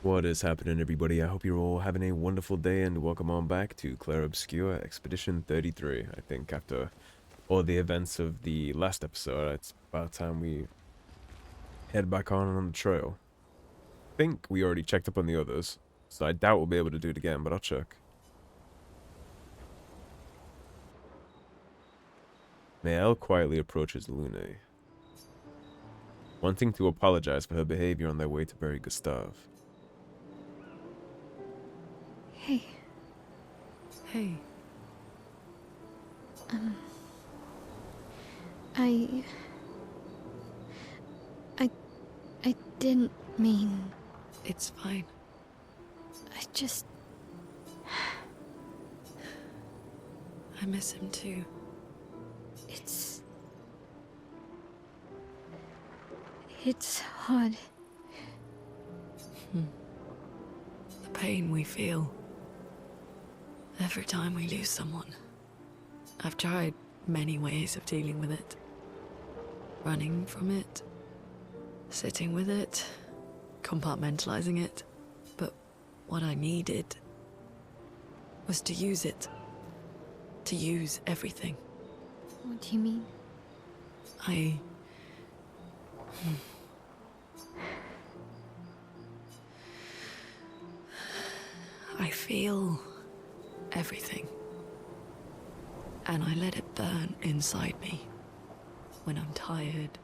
What is happening, everybody? I hope you're all having a wonderful day, and welcome on back to Clair Obscur Expedition 33. I think after all the events of the last episode, it's about time we head back on the trail. I think we already checked up on the others, so I doubt we'll be able to do it again, but I'll check. Maelle quietly approaches Lune, wanting to apologize for her behavior on their way to bury Gustave. Hey. Hey. I didn't mean... It's fine. I just... I miss him too. It's hard. The pain we feel every time we lose someone. I've tried many ways of dealing with it. Running from it, sitting with it, compartmentalizing it. But what I needed was to use it. To use everything. What do you mean? I feel everything. And I let it burn inside me. When I'm tired,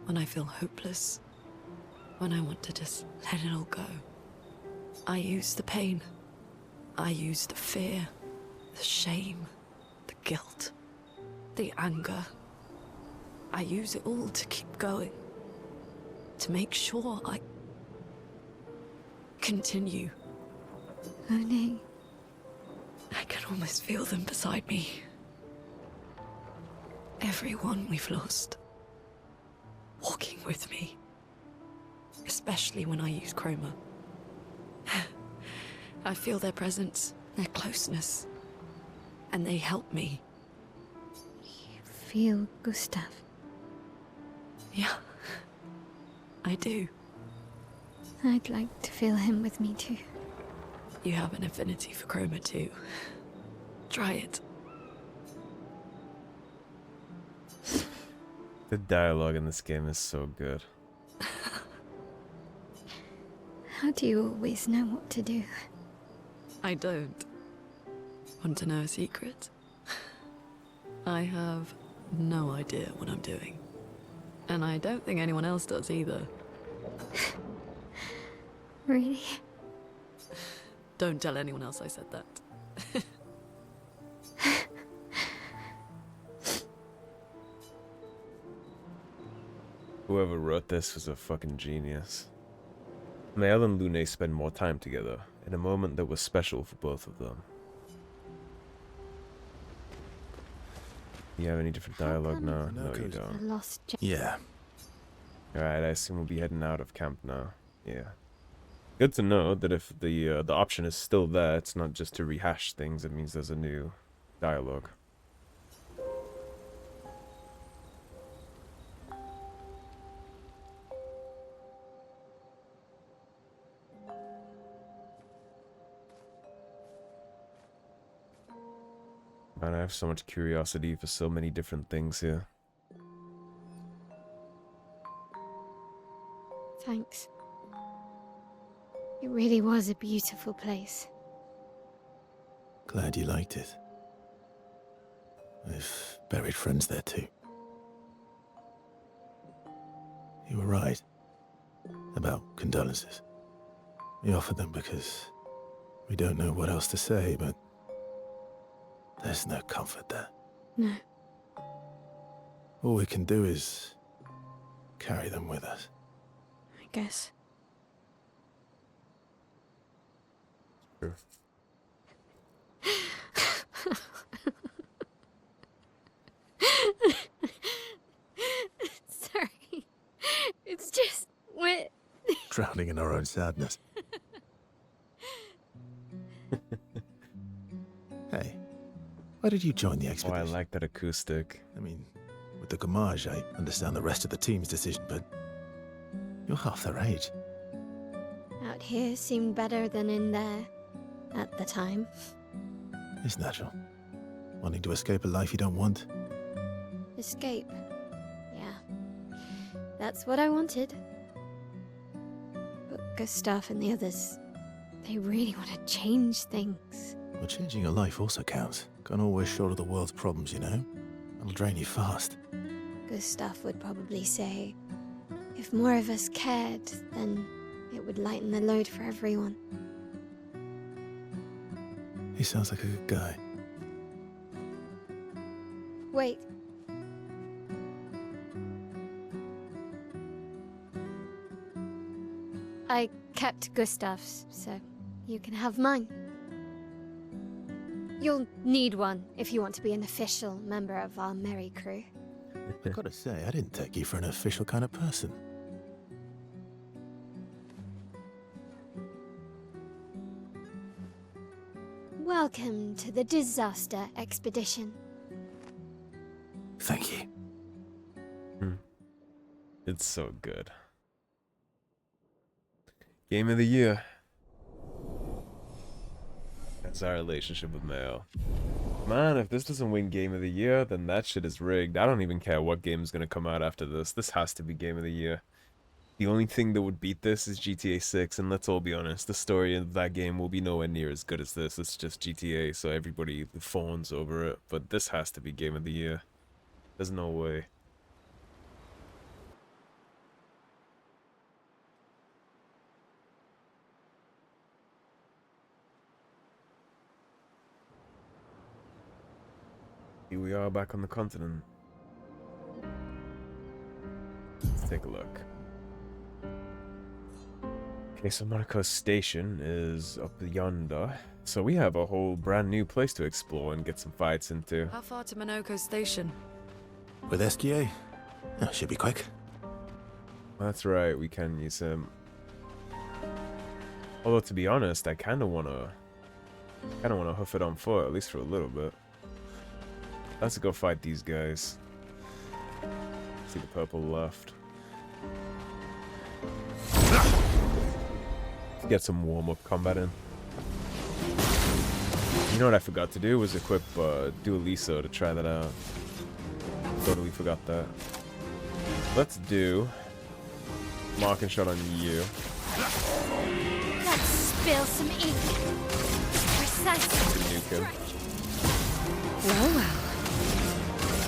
when I feel hopeless, when I want to just let it all go. I use the pain. I use the fear, the shame, the guilt, the anger. I use it all to keep going. To make sure I continue. Lune. I can almost feel them beside me. Everyone we've lost. Walking with me. Especially when I use chroma. I feel their presence, their closeness. And they help me. You feel Gustave? Yeah. I do. I'd like to feel him with me too. You have an affinity for chroma too. Try it. The dialogue in this game is so good. How do you always know what to do? I don't. Want to know a secret? I have no idea what I'm doing. And I don't think anyone else does either. Really? Don't tell anyone else I said that. Whoever wrote this was a fucking genius. Maelle and Lune spend more time together, in a moment that was special for both of them. You have any different dialogue now? No, you don't. A lost Yeah. Alright, I assume we'll be heading out of camp now. Yeah. Good to know that if the option is still there, it's not just to rehash things, it means there's a new dialogue. Man, I have so much curiosity for so many different things here. Thanks. It really was a beautiful place. Glad you liked it. I've buried friends there too. You were right about condolences. We offered them because we don't know what else to say, but there's no comfort there. No. All we can do is carry them with us. I guess. Sure. Sorry. It's just wet. Drowning in our own sadness. Hey, why did you join the Oh, expedition? I like that acoustic. I mean, with the Gommage, I understand the rest of the team's decision, but you're half their age. out here seemed better than in there at the time. It's natural. Wanting to escape a life you don't want. Escape. Yeah. That's what I wanted. But Gustave and the others, they really want to change things. But changing your life also counts. Can't always shoulder the world's problems, you know? It'll drain you fast. Gustave would probably say, if more of us cared, then it would lighten the load for everyone. He sounds like a good guy. Wait. I kept Gustave's, so you can have mine. You'll need one if you want to be an official member of our merry crew. I've got to say, I didn't take you for an official kind of person. Welcome to the disaster expedition. Thank you. It's so good. Game of the year. That's our relationship with Maelle. Man, if this doesn't win Game of the Year, then that shit is rigged. I don't even care what game is going to come out after this. This has to be Game of the Year. The only thing that would beat this is GTA 6, and let's all be honest, the story of that game will be nowhere near as good as this. It's just GTA, so everybody fawns over it. But this has to be Game of the Year. There's no way. Here we are back on the continent. Let's take a look. Okay, so Monoco station is up yonder. So we have a whole brand new place to explore and get some fights into. How far to Monoco station? With SGA? Oh, should be quick. That's right, we can use him. Although to be honest, I kinda wanna hoof it on foot, at least for a little bit. Let's go fight these guys. See the purple left. Get some warm-up combat in. You know what I forgot to do was equip Dualiso to try that out. Totally forgot that. Let's do marking shot on you. Let's spill some ink. Precisely. Nuke him. Well, well.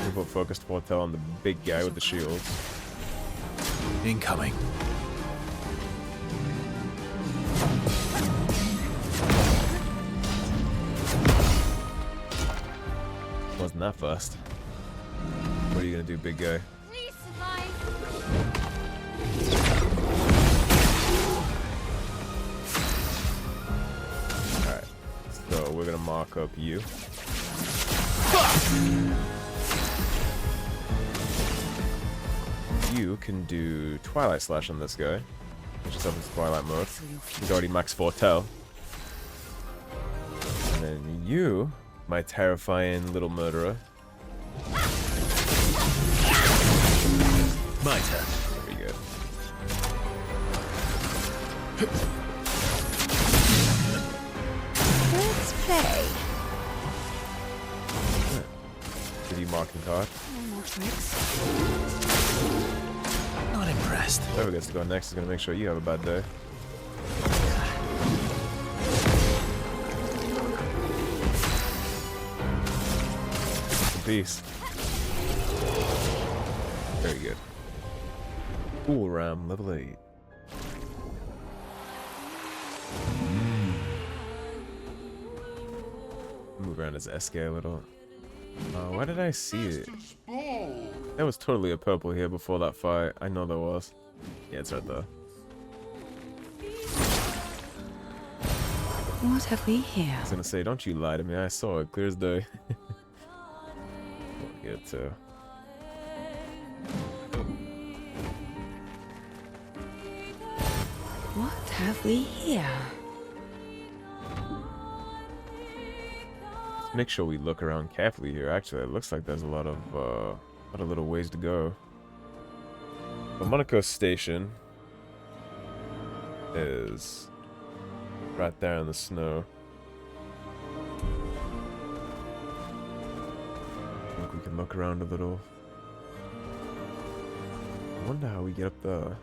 We put focused foretell on the big guy with the shields. Incoming. Wasn't that fast? What are you gonna do, big guy? Please survive. Alright, so we're gonna mark up you. You can do Twilight Slash on this guy, which is up in Twilight mode. He's already max foretell. And then you, my terrifying little murderer. My turn. Very good. Let's play. Give you marking card. No more tricks. Not impressed. Whoever gets to go next is gonna make sure you have a bad day. Peace. Very good. Cool Ram, level 8. Move around his SK a little. Why did I see it? There was totally a purple here before that fight. I know there was. Yeah, it's right there. What have we here? I was gonna say, don't you lie to me. I saw it clear as day. Good too. What have we here? Let's make sure we look around carefully here. Actually, it looks like there's a lot of little ways to go. The Monoco station. is right there in the snow. I think we can look around a little. I wonder how we get up there.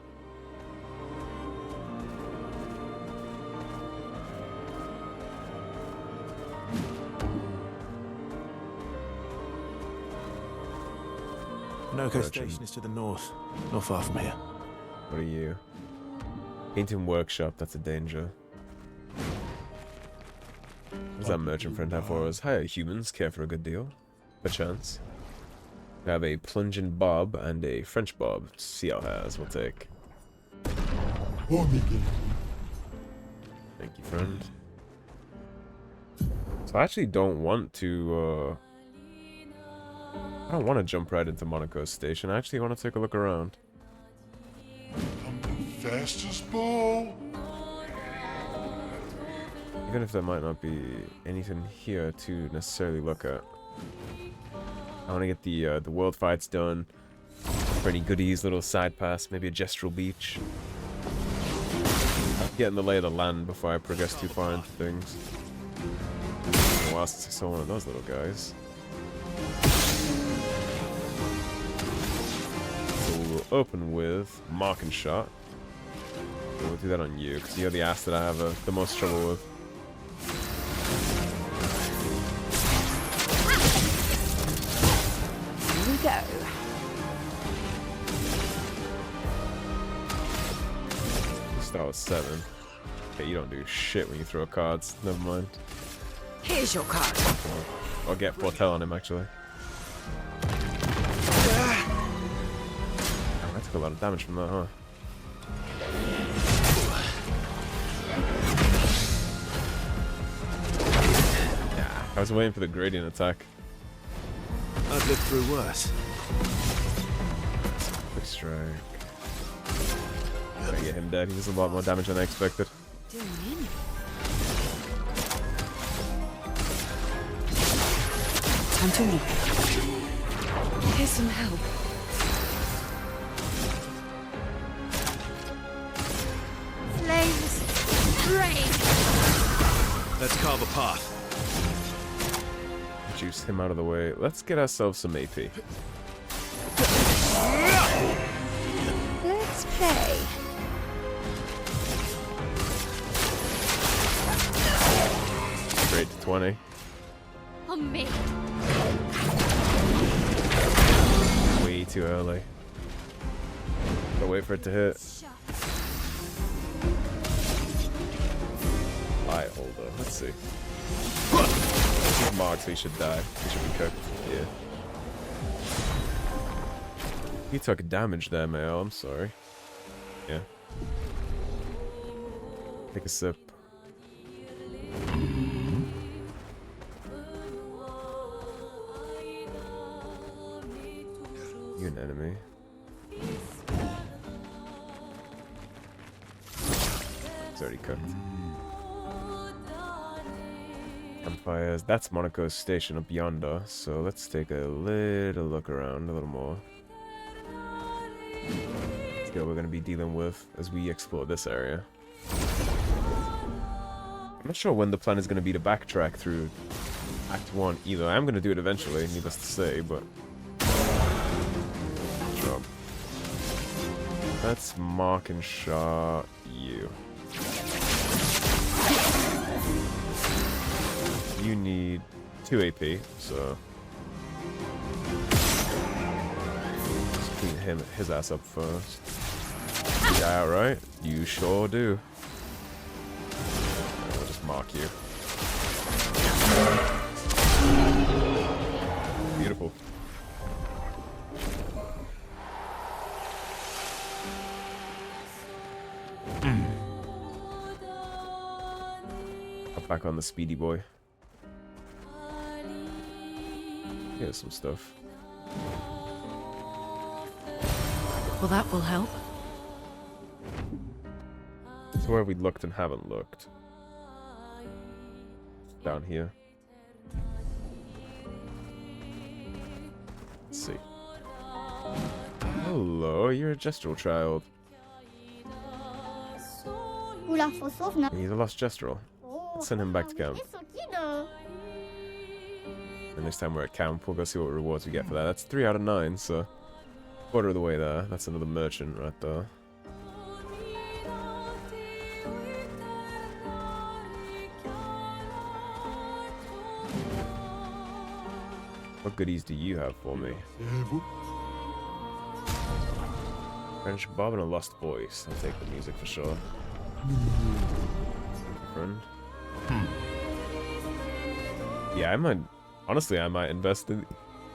Monoco station is to the north, not far from here. What are you? Painting workshop, that's a danger. What's that merchant friend have for us? Hiya, humans, care for a good deal. Perchance. We have a plunging bob and a French bob. See how has, we'll take. Thank you, friend. So I actually don't want to, I don't want to jump right into Monaco station. I actually want to take a look around. Fastest ball. Even if there might not be anything here to necessarily look at. I want to get the world fights done. For any goodies, little side pass, maybe a gestural beach. Get in the lay of the land before I progress too far into things. It's been a while since I saw one of those little guys. So we'll open with mark and shot. And we'll do that on you, because you're the ass that I have the most trouble with. Here we go. Start with 7. Okay, you don't do shit when you throw cards. Never mind. Here's your card. I'll get Fortel on him, actually. I took a lot of damage from that, huh? I was waiting for the gradient attack. I've lived through worse. Quick strike. Gotta get him dead. He does a lot more damage than I expected. Doing in. Time to leave. Here's some help. Flames, rain. Let's carve a path. Juice him out of the way. Let's get ourselves some AP. Let's play. Straight to 20. On me. Way too early. Gotta wait for it to hit. Eye holder. Let's see. He's marked, so he should die. He should be cooked. Yeah. He took damage there, Maelle. I'm sorry. Yeah. Take a sip. You an enemy. It's already cooked. Campfires. That's Monaco's station up yonder, so let's take a little look around, a little more. Let's see what we're going to be dealing with as we explore this area. I'm not sure when the plan is going to be to backtrack through Act 1 either. I'm going to do it eventually, needless to say, but... Drop. Let's mark and shot you. You need 2 AP, so just clean his ass up first. Yeah, right? You sure do. I'll just mark you. Beautiful. Up back on the speedy boy. Here's some stuff. Well, that will help. So where we looked and haven't looked. Down here. Let's see. Hello, you're a gestural child. He's a lost gestural. Let's send him back to camp. The next time we're at camp, we'll go see what rewards we get for that. That's 3 out of 9, so quarter of the way there. That's another merchant right there. What goodies do you have for me? French Bob and a lost voice. I'll take the music for sure. Friend. Yeah, I might. Honestly, I might invest in.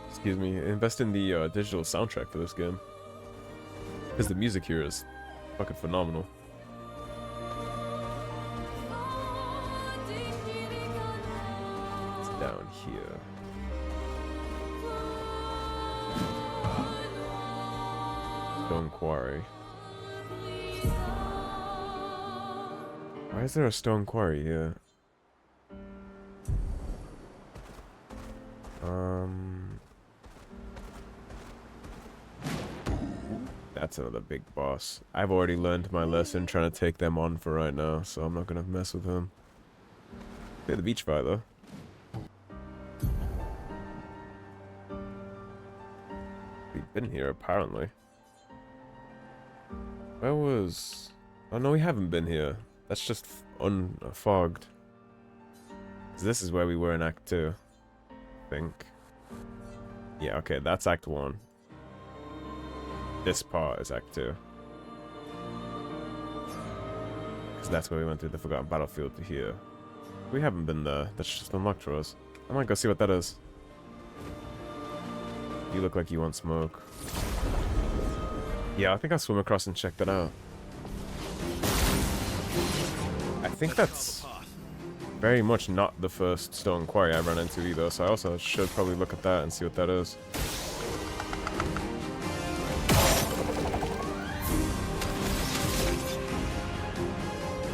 Excuse me, invest in the digital soundtrack for this game. Because the music here is fucking phenomenal. It's down here. Stone Quarry. Why is there a stone quarry here? That's another big boss. I've already learned my lesson trying to take them on for right now, so I'm not gonna mess with him. They're the beach fight though. We've been here apparently. Where was... Oh no, we haven't been here. That's just unfogged. This is where we were in Act 2. I think. Yeah, okay, that's Act 1. This part is Act 2. Because that's where we went through the Forgotten Battlefield to here. We haven't been there. That's just unlocked for us. I might go see what that is. You look like you want smoke. Yeah, I think I'll swim across and check that out. I think that's very much not the first stone quarry I ran into either, so I also should probably look at that and see what that is.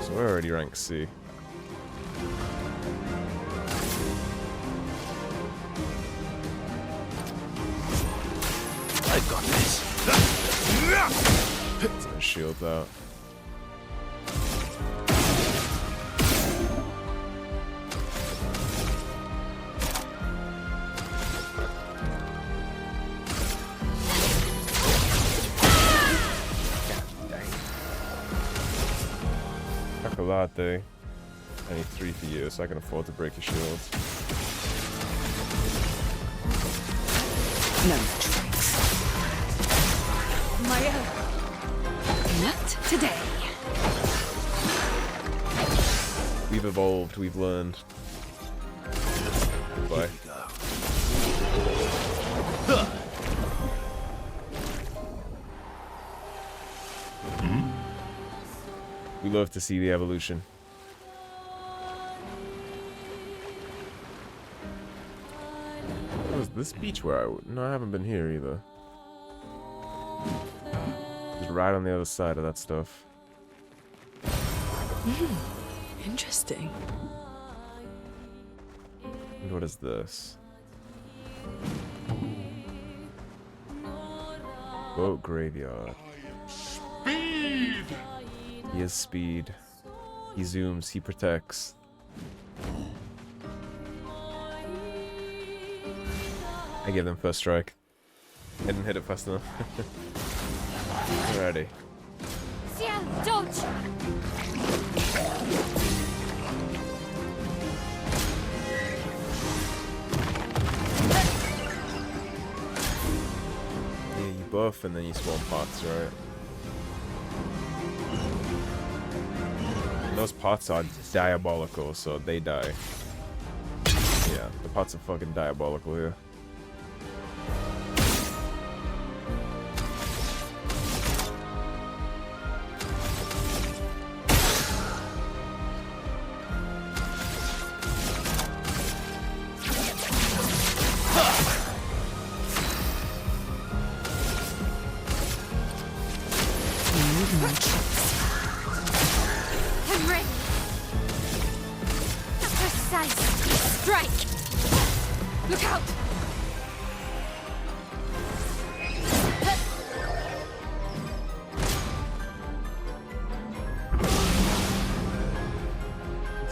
So we're already rank C. I got this. Let's go shield out. Chocolate. I need 3 for you, so I can afford to break your shields. No tricks. Maelle. Not today. We've evolved, we've learned. Goodbye. We love to see the evolution. Was this beach where no, I haven't been here either. Just right on the other side of that stuff. Interesting. And what is this? Boat graveyard. Speed! He has speed. He zooms, he protects. I give them first strike. I didn't hit it fast enough. Alrighty. Ciel, dodge! Yeah, you buff and then you swarm pots, right? And those pots are diabolical, so they die. Yeah, the pots are fucking diabolical here. I'm ready. A precise strike. Look out!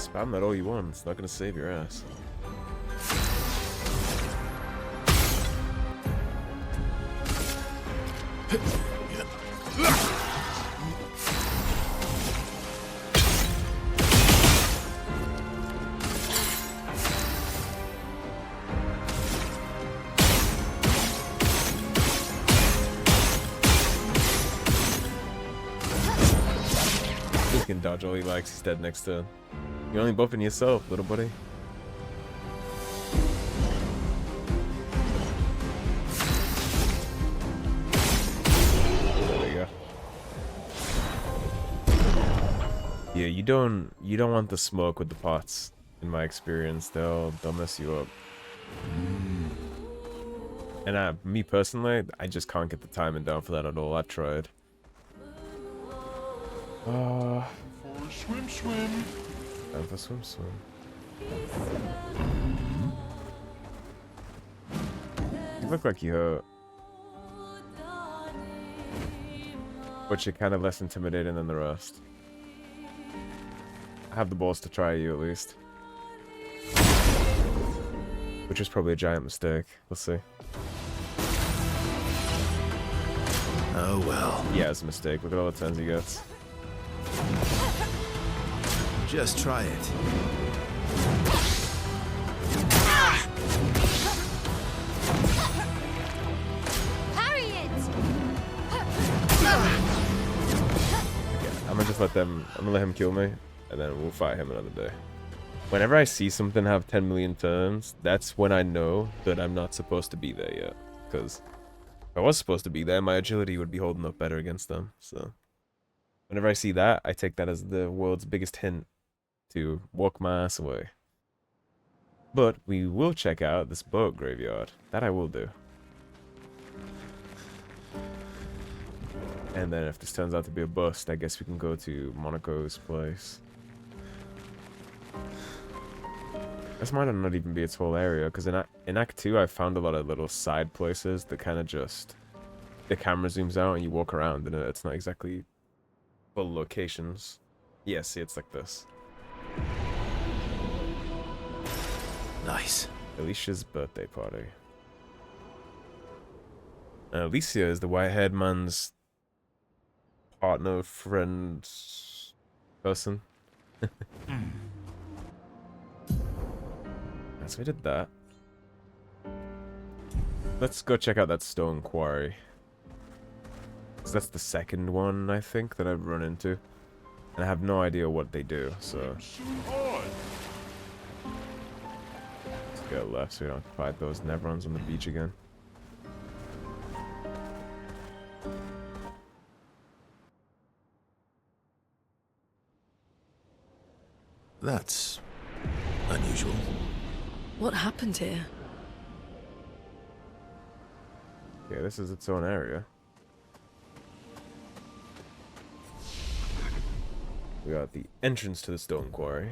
Spam that all you want. It's not gonna save your ass. He can dodge all he likes. He's dead next turn. You're only buffing yourself, little buddy. There we go. Yeah, you don't want the smoke with the pots. In my experience, they'll mess you up. And me personally, I just can't get the timing down for that at all. I tried. For swim, swim. Time for swim. You look like you hurt. But you're kind of less intimidating than the rest. I have the balls to try you at least. Which is probably a giant mistake. We'll see. Oh well. Yeah, it's a mistake. Look at all the turns he gets. Just try it. Parry it! I'm gonna just I'm gonna let him kill me, and then we'll fight him another day. Whenever I see something have 10 million turns, that's when I know that I'm not supposed to be there yet. Because if I was supposed to be there, my agility would be holding up better against them. So whenever I see that, I take that as the world's biggest hint to walk my ass away. But we will check out this boat graveyard. That I will do. And then if this turns out to be a bust, I guess we can go to Monoco's place. This might not even be its whole area, because in Act 2 I found a lot of little side places that kind of just... The camera zooms out and you walk around, and it's not exactly full locations. Yeah, see, it's like this. Nice. Alicia's birthday party. Alicia is the white-haired man's partner, friend, person. So we did that. Let's go check out that stone quarry. So that's the second one, I think, that I've run into. And I have no idea what they do, so... Let's go left so we don't fight those Nevrons on the beach again. That's unusual. What happened here? Okay, this is its own area. We got the entrance to the stone quarry.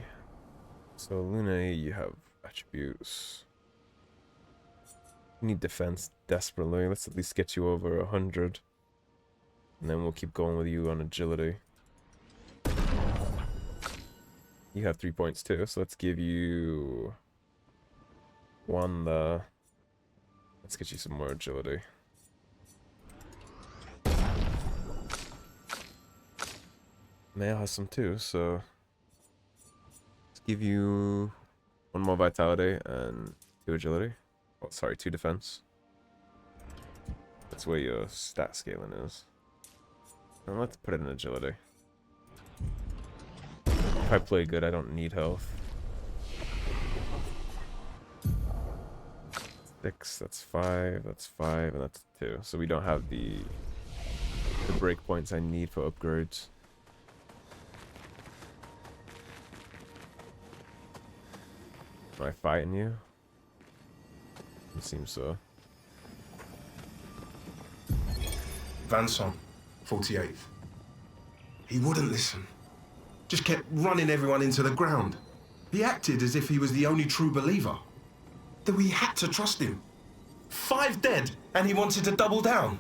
So Luna, you have attributes. You need defense desperately. Let's at least get you over 100. And then we'll keep going with you on agility. You have 3 points too, so let's give you... one there. Let's get you some more agility. Maelle has some too, so let's give you 1 more vitality and 2 agility. Oh, sorry, 2 defense. That's where your stat scaling is. And let's put it in agility. If I play good, I don't need health. 6, that's 5, that's 5, and that's 2. So we don't have the breakpoints I need for upgrades. Am I fighting you? It seems so. Vincent, 48th. He wouldn't listen. Just kept running everyone into the ground. He acted as if he was the only true believer. That we had to trust him. 5 dead, and he wanted to double down.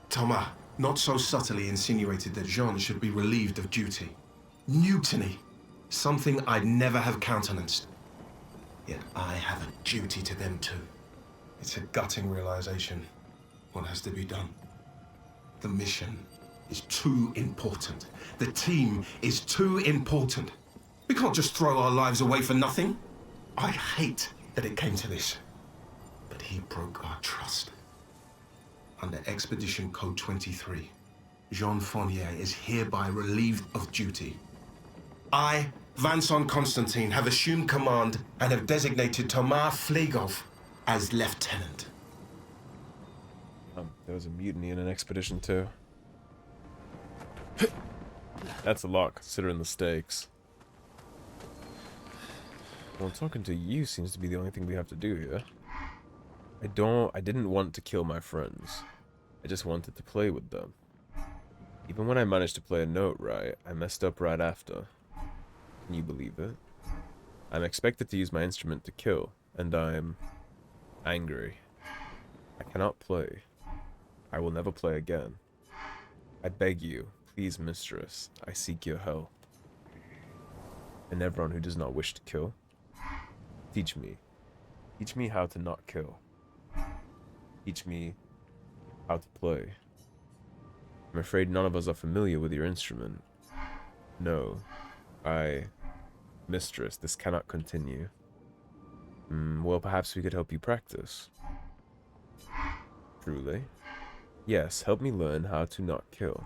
Thomas, not so subtly insinuated that Jean should be relieved of duty. Mutiny. something I'd never have countenanced. Yet I have a duty to them too. It's a gutting realization. What has to be done? The mission is too important. The team is too important. We can't just throw our lives away for nothing. I hate that it came to this. But he broke our trust. Under Expedition Code 23, Jean Fournier is hereby relieved of duty. I, Vincent Constantine, have assumed command and have designated Thomas Flegov as lieutenant. There was a mutiny in an expedition too. That's a lot considering the stakes. Well, talking to you seems to be the only thing we have to do here. I didn't want to kill my friends. I just wanted to play with them. Even when I managed to play a note right, I messed up right after. Can you believe it? I'm expected to use my instrument to kill, and I'm angry. I cannot play. I will never play again. I beg you, please, mistress, I seek your help. And everyone who does not wish to kill, teach me. Teach me how to not kill. Teach me how to play. I'm afraid none of us are familiar with your instrument. No, mistress, this cannot continue. Well, perhaps we could help you practice. Truly? Yes, help me learn how to not kill.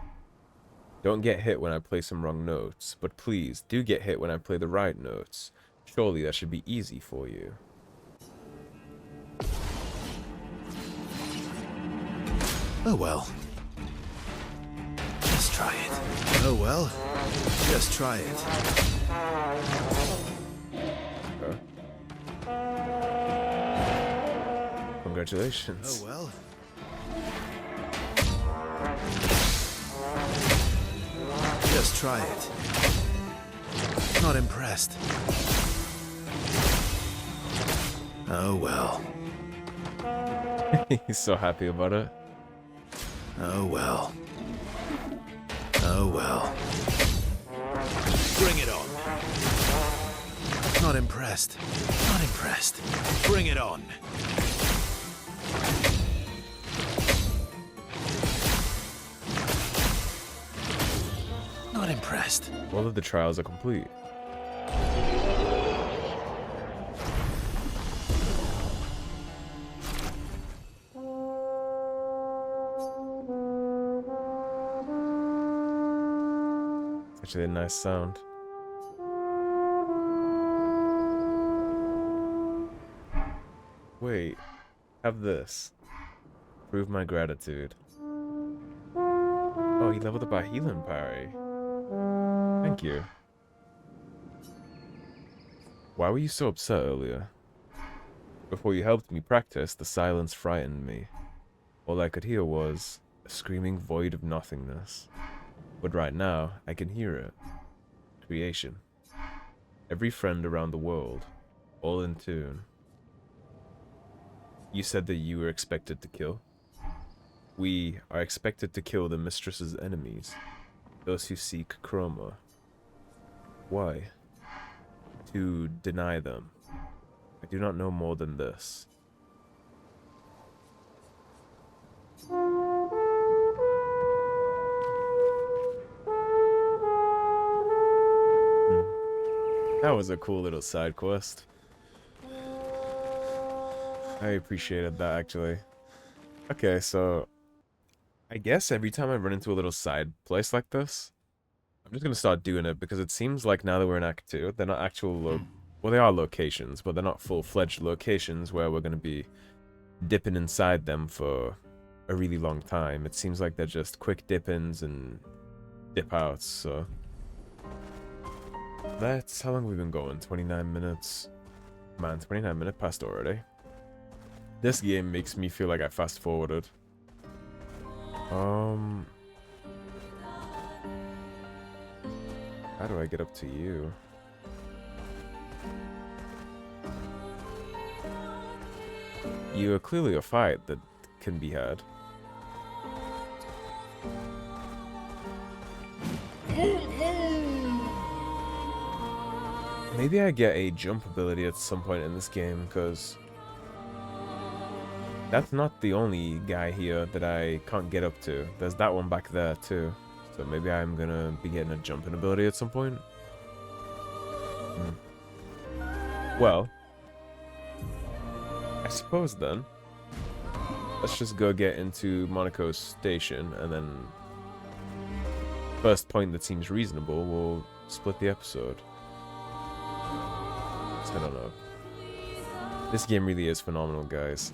Don't get hit when I play some wrong notes, but please, do get hit when I play the right notes. Surely that should be easy for you. Oh well. Just try it. Oh well. Just try it. Congratulations. Oh well. Just try it. Not impressed. Oh well. He's so happy about it. Oh well. Oh well. Bring it on. Not impressed. Not impressed. Bring it on. Not impressed. All of the trials are complete. Actually a nice sound. Wait, have this. Prove my gratitude. Oh, he leveled up our healing parry. Thank you. Why were you so upset earlier? Before you helped me practice, the silence frightened me. All I could hear was a screaming void of nothingness. But right now, I can hear it. Creation. Every friend around the world, all in tune. You said that you were expected to kill? We are expected to kill the mistress's enemies, those who seek Chroma. Why? To deny them. I do not know more than this. That was a cool little side quest. I appreciated that, actually. Okay, so I guess every time I run into a little side place like this, I'm just gonna start doing it because it seems like now that we're in Act 2, they're not actual well, they are locations, but they're not full-fledged locations where we're gonna be dipping inside them for a really long time. It seems like they're just quick dip-ins and dip-outs, so that's how long we've been going. 29 minutes. Man, 29 minutes passed already. This game makes me feel like I fast-forwarded. How do I get up to you? You are clearly a fight that can be had. Maybe I get a jump ability at some point in this game, because that's not the only guy here that I can't get up to. There's that one back there too. So maybe I'm gonna be getting a jumping ability at some point. Well, I suppose then, let's just go get into Monoco's station, and then first point that seems reasonable, we'll split the episode. I don't know. This game really is phenomenal, guys.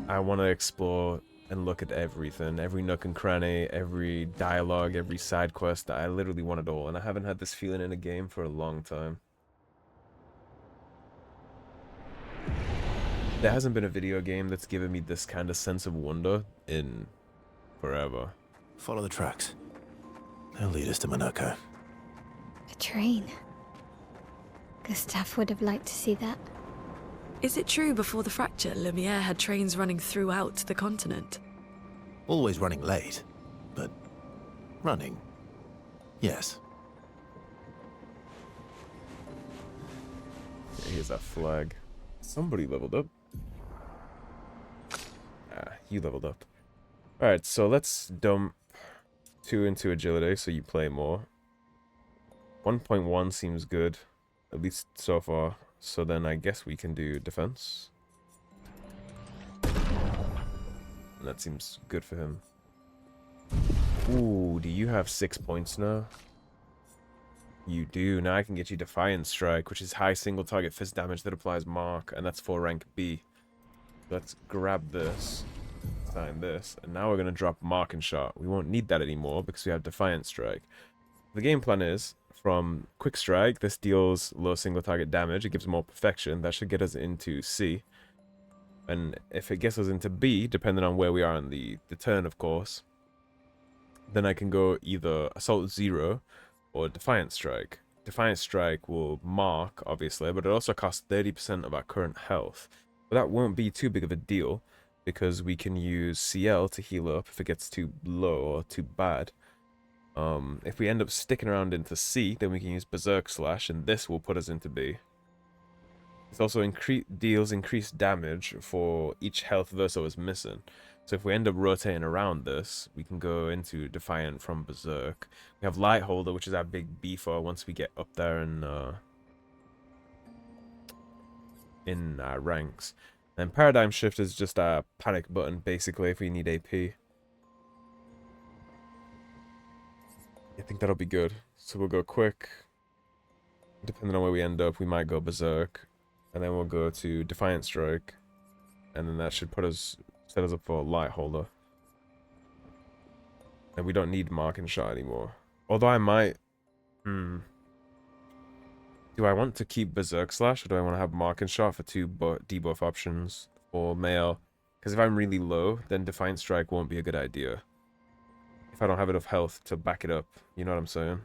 I want to explore and look at everything, every nook and cranny, every dialogue, every side quest. I literally want it all, and I haven't had this feeling in a game for a long time. There hasn't been a video game that's given me this kind of sense of wonder in forever. Follow the tracks. They'll lead us to Monoco. A train. Gustave would have liked to see that. Is it true before the fracture, Lumiere had trains running throughout the continent? Always running late, but running. Yes. Here's that flag. Somebody leveled up. Ah, you leveled up. Alright, so let's dump 2 into agility so you play more. 1.1 seems good, at least so far. So then I guess we can do defense. And that seems good for him. Ooh, do you have 6 points now? You do. Now I can get you Defiant Strike, which is high single target fist damage that applies mark, and that's for rank B. Let's grab this, sign this, and now we're going to drop Mark and Shot. We won't need that anymore because we have Defiant Strike. The game plan is, from Quick Strike, this deals low single target damage, it gives more perfection, that should get us into C. And if it gets us into B, depending on where we are in the turn, of course, then I can go either Assault 0 or Defiant Strike. Defiant Strike will mark, obviously, but it also costs 30% of our current health. But that won't be too big of a deal, because we can use CL to heal up if it gets too low or too bad. If we end up sticking around into C, then we can use Berserk Slash, and this will put us into B. It also deals increased damage for each health Verso is missing. So if we end up rotating around this, we can go into Defiant from Berserk. We have Light Holder, which is our big beefer once we get up there in our ranks. And Paradigm Shift is just our panic button, basically, if we need AP. I think that'll be good. So we'll go quick. Depending on where we end up, we might go Berserk. And then we'll go to Defiant Strike. And then that should set us up for Light Holder. And we don't need Mark and Shot anymore. Although I might... Do I want to keep Berserk Slash, or do I want to have Mark and Shot for 2 debuff options for Maelle? Because if I'm really low, then Defiant Strike won't be a good idea. If I don't have enough health to back it up, you know what I'm saying?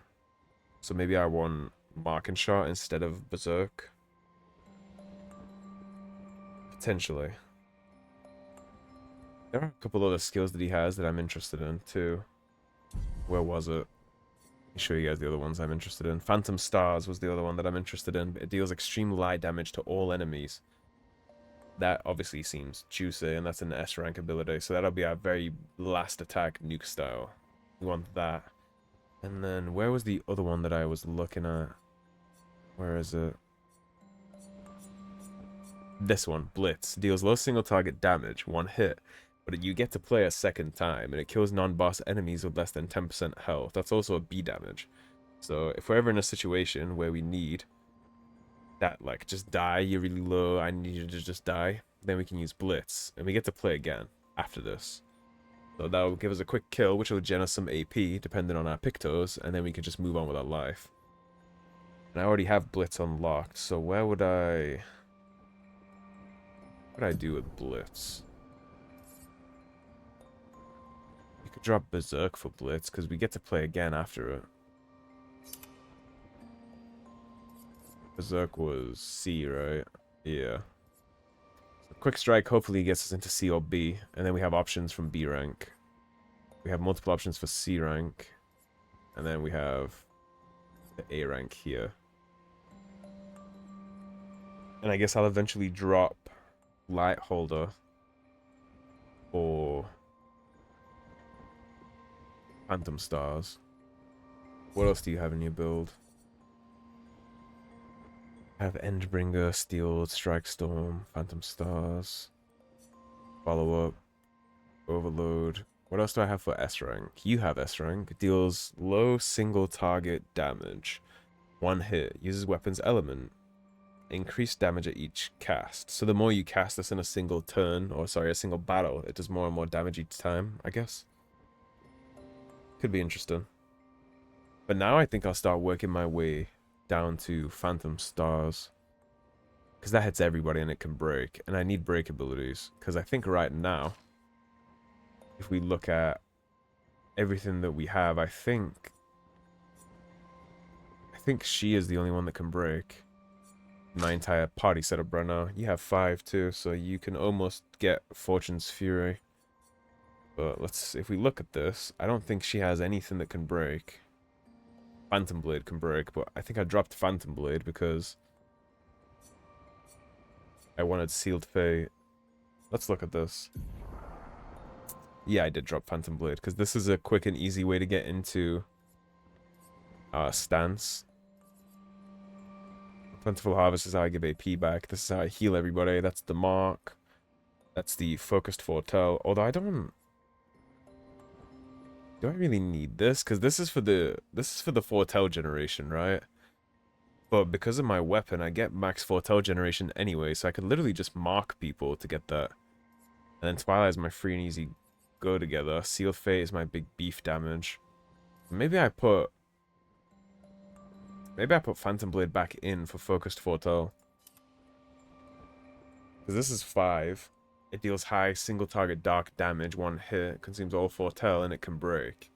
So maybe I want Mark and Shot instead of Berserk. Potentially. There are a couple other skills that he has that I'm interested in too. Where was it? Let me show you guys the other ones I'm interested in. Phantom Stars was the other one that I'm interested in. It deals extreme light damage to all enemies. That obviously seems juicy, and that's an S rank ability, so that'll be our very last attack, nuke style. We want that. And then, where was the other one that I was looking at? Where is it? This one, Blitz. Deals low single target damage, 1 hit, but you get to play a second time, and it kills non-boss enemies with less than 10% health. That's also a B damage. So, if we're ever in a situation where we need that, like, just die, you're really low, I need you to just die, then we can use Blitz, and we get to play again after this. So that will give us a quick kill, which will gen us some AP, depending on our Pictos, and then we can just move on with our life. And I already have Blitz unlocked, so where would I... What would I do with Blitz? You could drop Berserk for Blitz, because we get to play again after it. Berserk was C, right? Yeah. So Quick Strike hopefully gets us into C or B, and then we have options from B rank. We have multiple options for C rank, and then we have the A rank here. And I guess I'll eventually drop Light Holder or Phantom Stars. What else do you have in your build? I have Endbringer, Steel, Strike Storm, Phantom Stars, Follow Up, Overload. What else do I have for S rank? You have S rank. Deals low single target damage. One hit. Uses weapons element. Increased damage at each cast. So the more you cast this in a single turn, or sorry, a single battle, it does more and more damage each time, I guess. Could be interesting. But now I think I'll start working my way down to Phantom Stars. Because that hits everybody and it can break. And I need break abilities. Because I think right now, if we look at everything that we have, I think she is the only one that can break. My entire party setup right now. You have 5 too, so you can almost get Fortune's Fury. But if we look at this, I don't think she has anything that can break. Phantom Blade can break, but I think I dropped Phantom Blade because I wanted Sealed Fate. Let's look at this. Yeah, I did drop Phantom Blade because this is a quick and easy way to get into stance. Plentiful Harvest is how I give AP back. This is how I heal everybody. That's the mark. That's the Focused Foretell. Although I don't... Do I really need this? Because this is for the Foretell generation, right? But because of my weapon, I get max Foretell generation anyway, so I could literally just mark people to get that. And then Twilight is my free and easy go together. Sealed Fate is my big beef damage. Maybe I put Phantom Blade back in for Focused Foretell. Because this is 5. It deals high single target dark damage, 1 hit, consumes all Foretell, and it can break.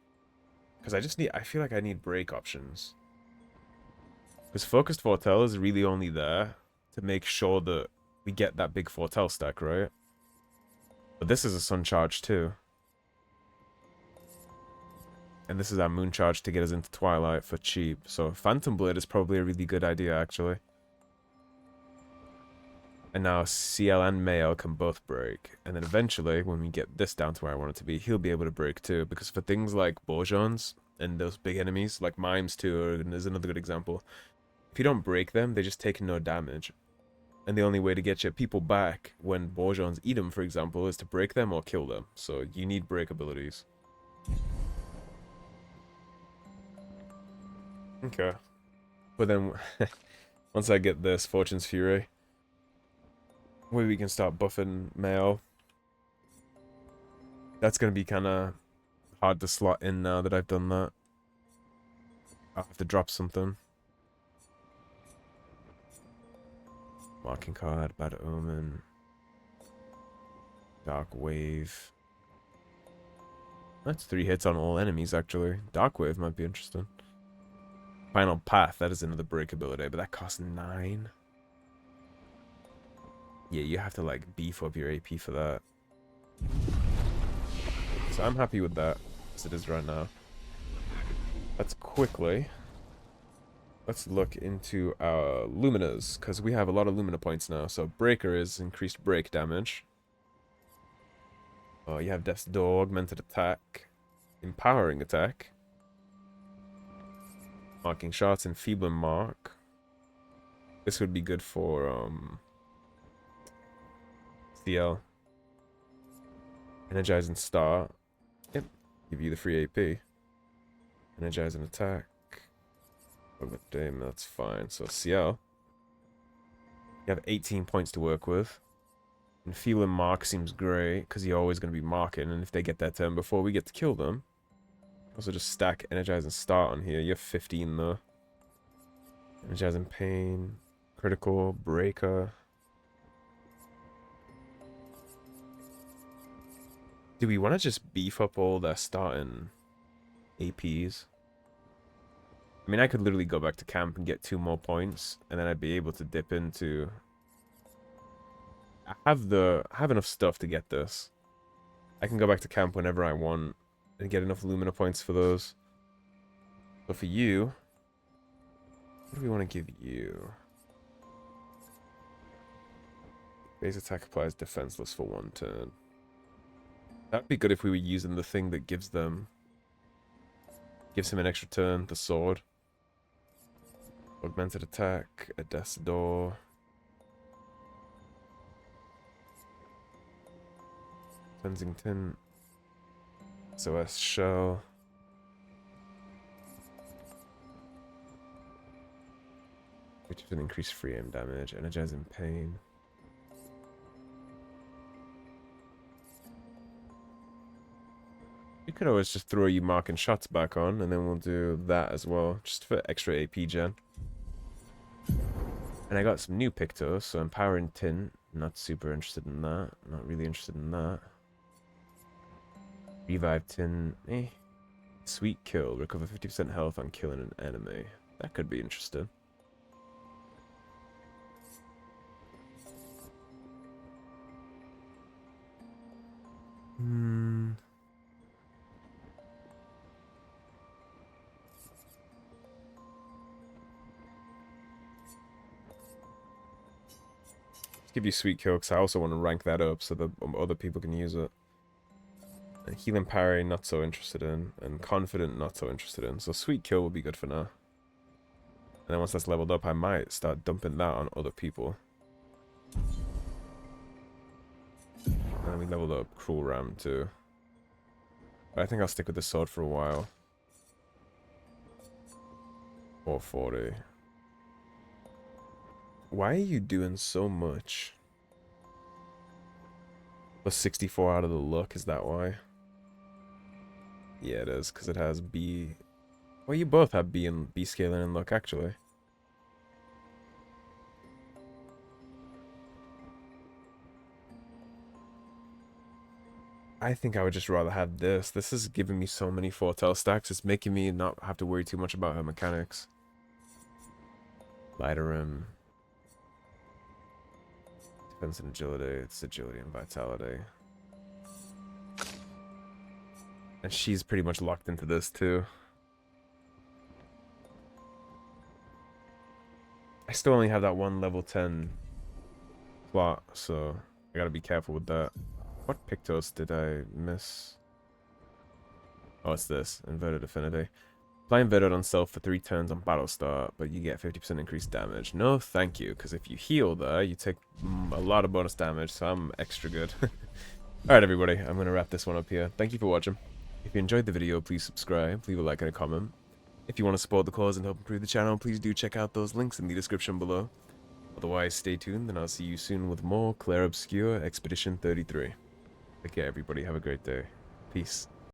Because I feel like I need break options. Because Focused Foretell is really only there to make sure that we get that big Foretell stack, right? But this is a Sun Charge too. And this is our Moon Charge to get us into Twilight for cheap. So Phantom Blade is probably a really good idea, actually. And now CL and Maelle can both break. And then eventually, when we get this down to where I want it to be, he'll be able to break too. Because for things like Bourgeons and those big enemies, like Mimes too, is another good example. If you don't break them, they just take no damage. And the only way to get your people back when Bourgeons eat them, for example, is to break them or kill them. So you need break abilities. Okay. But then, once I get this, Fortune's Fury, maybe we can start buffing Maelle. That's going to be kind of hard to slot in now that I've done that. I'll have to drop something. Marking Card, Bad Omen, Dark Wave. That's 3 hits on all enemies, actually. Dark Wave might be interesting. Final Path, that is another break ability, but that costs 9. Yeah, you have to like beef up your AP for that. So I'm happy with that as it is right now. Let's look into our Luminas, because we have a lot of Lumina points now. So Breaker is increased break damage. You have Death's Door, augmented attack, empowering attack. Marking shots, enfeebling mark. This would be good for CL. Energize and start. Yep. Give you the free AP. Energize and attack. Damn, that's fine. So CL. You have 18 points to work with. Enfeebling mark seems great, because you're always going to be marking, and if they get that turn before we get to kill them. Also just stack Energize and Start on here. You have 15 though. Energize and Pain. Critical. Breaker. Do we want to just beef up all their starting APs? I mean, I could literally go back to camp and get 2 more points, and then I'd be able to dip into... I have enough stuff to get this. I can go back to camp whenever I want and get enough Lumina points for those. But for you, what do we want to give you? Base attack applies defenseless for 1 turn. That'd be good if we were using the thing that gives him an extra turn, the sword. Augmented attack, a death's door. Kensington. SOS shell. Which is an increased free aim damage, energizing pain. You could always just throw you marking shots back on, and then we'll do that as well, just for extra AP gen. And I got some new Pictos, so Empowering Tint. Not super interested in that. Not really interested in that. Revive Tint. Sweet Kill. Recover 50% health on killing an enemy. That could be interesting. Give you Sweet Kill because I also want to rank that up so that other people can use it. And Healing Parry, not so interested in. And Confident, not so interested in. So Sweet Kill will be good for now. And then once that's leveled up, I might start dumping that on other people. And then we leveled up Cruel Ram too. But I think I'll stick with the sword for a while. 440. Why are you doing so much? Plus 64 out of the look, is that why? Yeah, it is, because it has B. Well, you both have B and B scaling and look, actually. I think I would just rather have this. This is giving me so many foretell stacks. It's making me not have to worry too much about her mechanics. Lighter rim. Defense and agility. It's agility and vitality. And she's pretty much locked into this too. I still only have that one level 10 plot, so I gotta be careful with that. What Pictos did I miss? Oh, it's this. Inverted Affinity. Apply Inverted on self for 3 turns on battle start, but you get 50% increased damage. No, thank you, because if you heal there, you take a lot of bonus damage, so I'm extra good. Alright, everybody, I'm going to wrap this one up here. Thank you for watching. If you enjoyed the video, please subscribe, leave a like and a comment. If you want to support the cause and help improve the channel, please do check out those links in the description below. Otherwise, stay tuned, and I'll see you soon with more Clair Obscur Expedition 33. Take care, everybody. Have a great day. Peace.